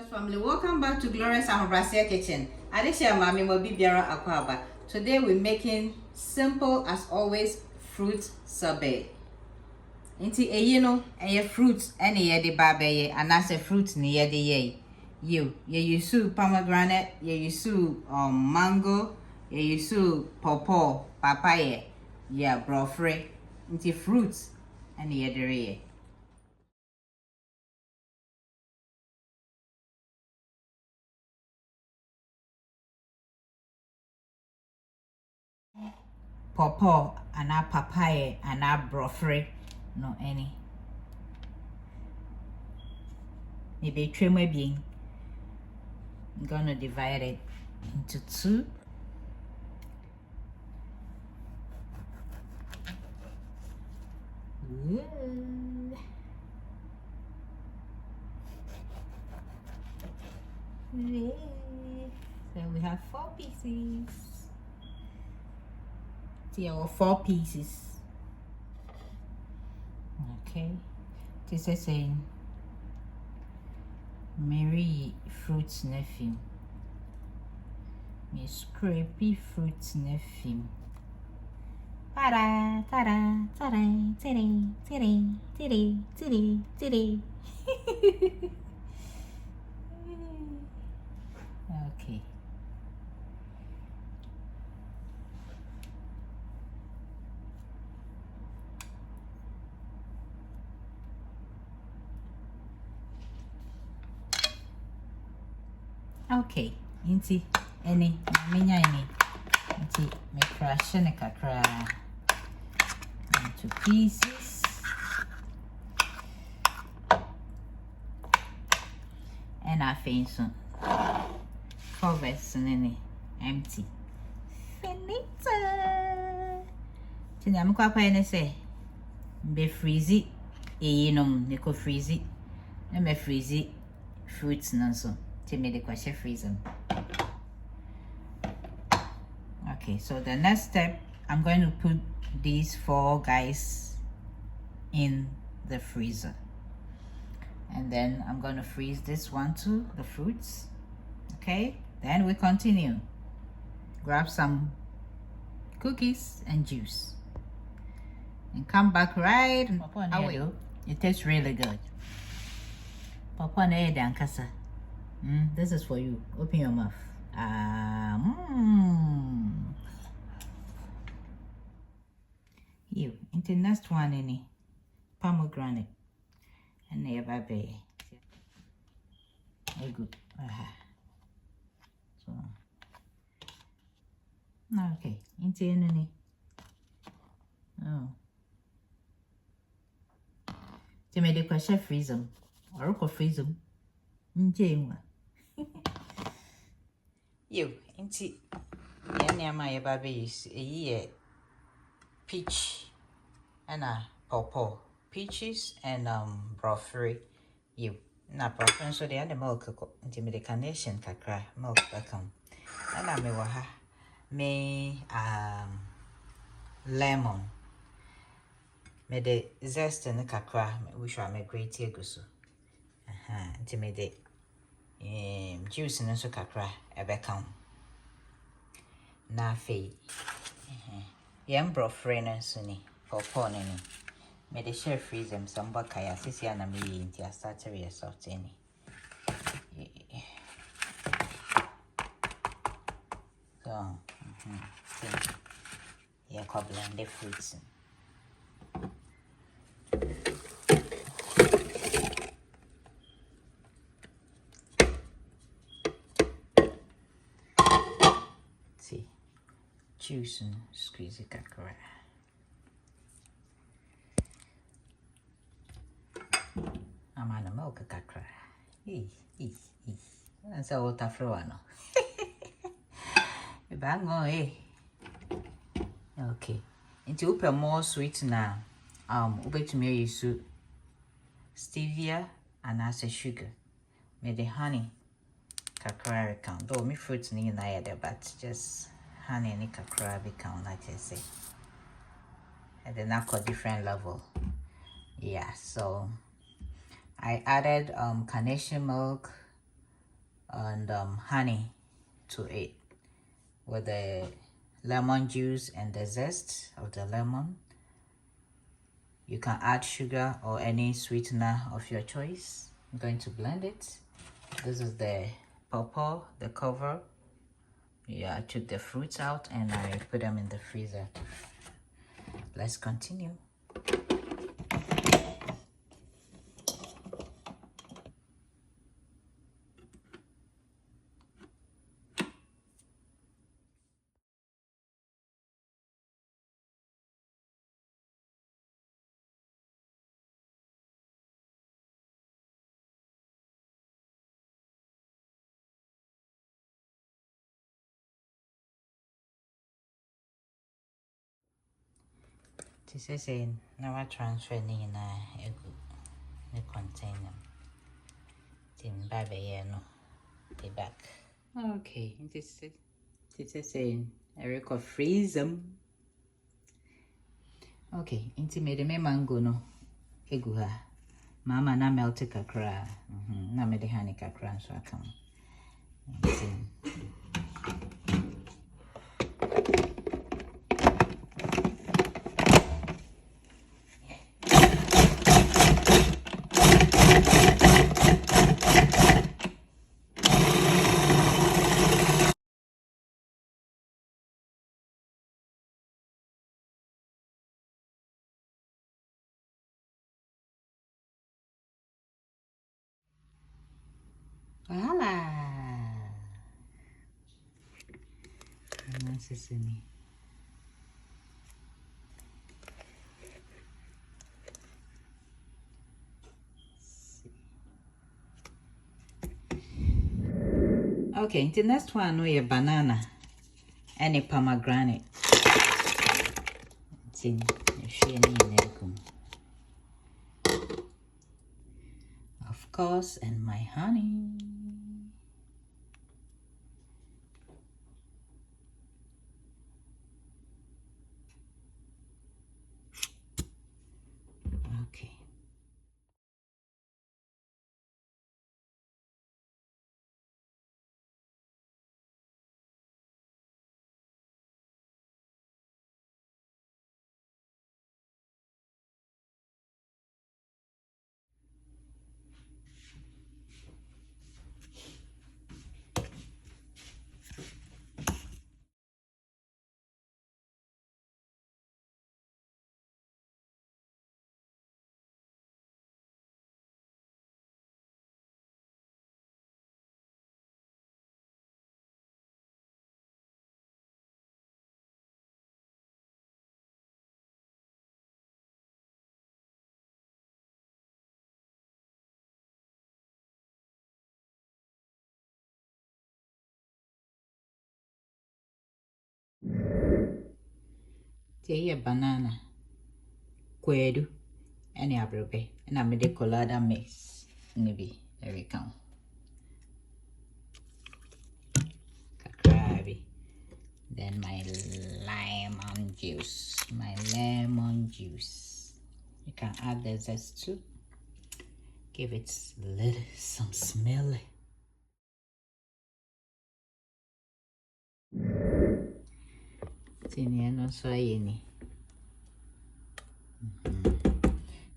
Family, welcome back to Glorious Ahobrasia Kitchen. Adesha Mami Mobi Biara Akwaba. Today we're making simple as always fruit sorbet. Inti no fruit any ye de babe and as a fruit ni ye de ye. You use pomegranate, you use mango, you use pawpaw, papaya, yeah, brofre. Inti fruits any ye de ye. Pawpaw and a papaya and a brofre. No any. Maybe trim being. I'm gonna divide it into two. So we have 4 pieces. See our 4 pieces. Okay. This is saying Mary fruits nephew. Me scrapey fruits nephew. Ta-da, ta-da, ta-da, titty, titty, titty, titty, titty. Okay. Okay, inti any minya any inti me crush ne kakra into pieces and I think so covers nene empty finita tina me kwa pa ne say be freeze eyinom ne ko freeze na me freeze fruits nanso to make the question freezer. Okay, so the next step, I'm going to put these 4 guys in the freezer, and then I'm going to freeze this one too, the fruits. Okay, then we continue. Grab some cookies and juice and come back right away. It tastes really good. Papa na dankasa. This is for you. Open your mouth. You. Into the next one, any pomegranate and never be. Very good. So, okay. Into any. Oh. To make the question freeze them or freeze them. You inti nyama ye baby is a year peach and a pawpaw peaches and broccoli you na broccoli so the other milk inti me the carnation kakra milk become and I me waha me lemon me the zest and the kakra we shall make great gusu inti me the juice and so kakra ebekam na fe yam brofre na so ni pawpaw ni me the share freeze them some bakaya sisi na me inti I started with soft any so yeah ko blend the fruits juice and squeeze it kakra. I'm on a milk kakra. That's a water froano. Bang on, okay. Into open more sweet now. Ube to me use stevia and as a sugar. Made the honey kakra count. Though me fruits ni na yada, but just honey and kakra become like I say. And then I got different level. Yeah, so I added carnation milk, and honey to it with the lemon juice and the zest of the lemon. You can add sugar or any sweetener of your choice. I'm going to blend it. This is the pawpaw, the cover. Yeah, I took the fruits out and I put them in the freezer. Let's continue. This is in now transfer in a container. In baby no the back. Okay, this is saying I record freeze them. Okay, intimate me mango no eguha. Mama na melt kakra. Na me de honey kakra so aka. Voila. This me. Okay, the next one we banana and a pomegranate. Of course, and my honey. Okay. Here banana, kwedu, any abrobe, and I made a colada mix. Maybe there we go. Kakrabi. Then my lemon juice. You can add the zest too. Give it some smell. No so any.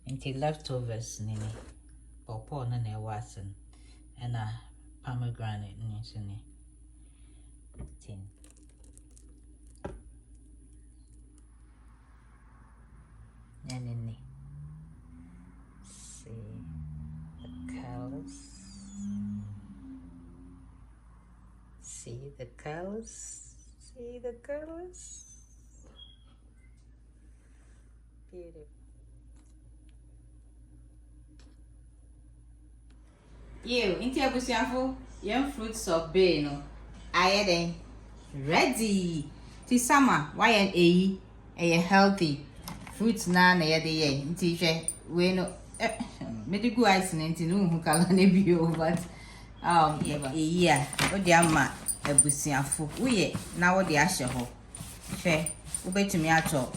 Until leftovers nini. Pawpaw na ne wasen. And a pomegranate nini. Tin. Nini. See the colors. See the colors. See the colors. Beautiful. You, into your busiafo, young fruit sorbet no. Aye ready. This summer, why a healthy fruits na ye de ye. Into we no medical ice into no who can bio, but yeah, what the ama a busiafo. We now what the asher ho. Fair, obey to me at all.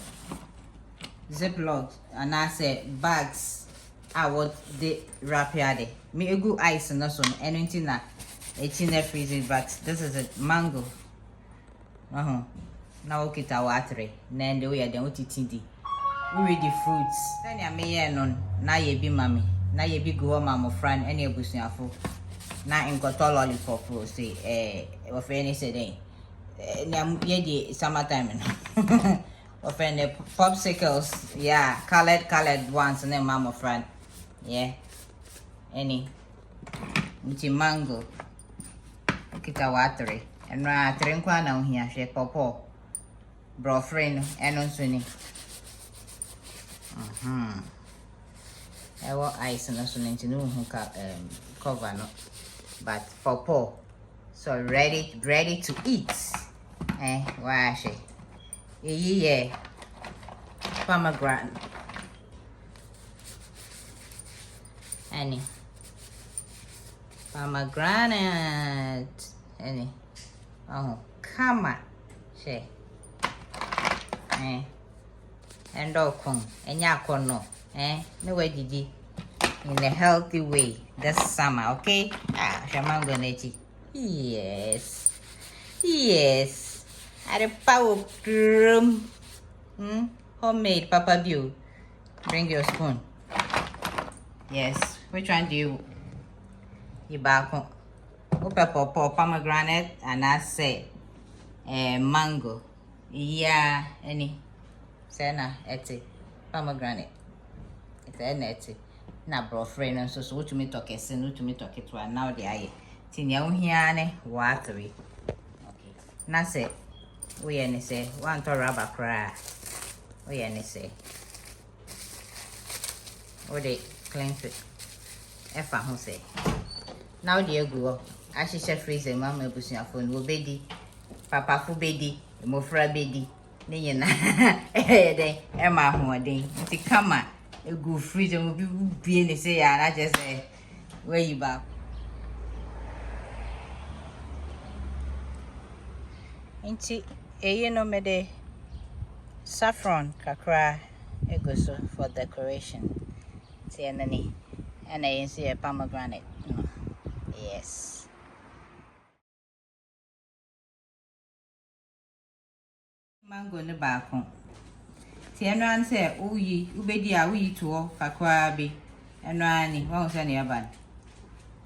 Ziploc and I say bags. I would the wrap here. Me a good ice and also anything that It's in the freezer, but this is a mango. Now okay, water. Then the way I don't eat it. We read the fruits. Then ya me no na ye bi mami. Na ye bi go mama friend any abusuafo. Na enkoto lollipop pro say of any say dey. Na ye di summertime no. Of any popsicles, yeah, colored ones and then mama friend. Yeah. Any mango. Kita water. And na drink one now here, she popo. Bro friend, and on sunny. I want ice and also need to know who cover no. But popo. So ready to eat. Wash it. Yeah. Pomegranate. Any. Pomegranate. Any. Oh, come on. She. And okun. And yakono. No way did you. In a healthy way. This summer, okay? Shamango neti. Yes. At a power room. Homemade Papa View. Bring your spoon. Yes. Which one do you back home? Pepper, pomegranate, and I say mango. Yeah, any. Sena, eti. Pomegranate. It's an eti. Na bro friend and so what to me talk it, send to me talk it to now the eye. Tinya here, watery. Okay. Na say, we any say, one to rubber cry. We any say. What they clean it. If I say. Now dear go. I should say freezer, mamma pushing your phone will be Papa fu bedi, mo fra bedi. Ni na. Emma ho dey. Ti kama. E go freezer mo bi ni say ya na just say where you back. Inti no me de saffron kakra egoso for decoration. See enani. And I see a pomegranate. Yes. Mango ne back home. Tiana say, oh, ye, ubedi a wee to kakra be. And Rani, what was any about?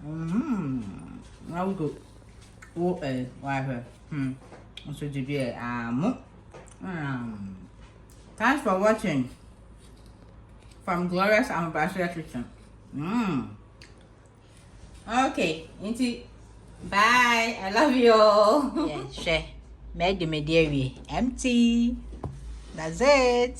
Now go. Oh, why her? Also to be thanks for watching from Glorious Ambassador Kitchen. Okay, bye. I love you all. Yeah, share. Made the media empty. That's it.